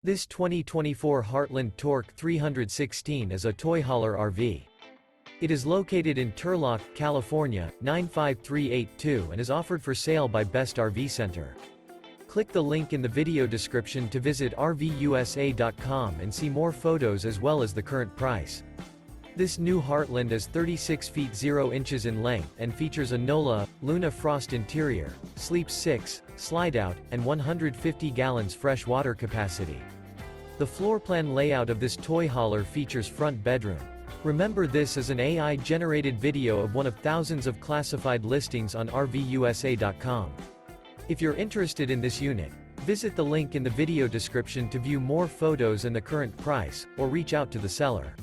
This 2024 Heartland Torque 316 is a toy hauler RV. It is located in Turlock, California, 95382 and is offered for sale by Best RV Center. Click the link in the video description to visit RVUSA.com and see more photos as well as the current price. This new Heartland is 36 feet 0 inches in length and features a Nola, Luna Frost interior, sleeps 6, Slideout, and 150 gallons fresh water capacity. The floor plan layout of this toy hauler features front bedroom. Remember, this is an AI-generated video of one of thousands of classified listings on RVUSA.com. If you're interested in this unit, visit the link in the video description to view more photos and the current price, or reach out to the seller.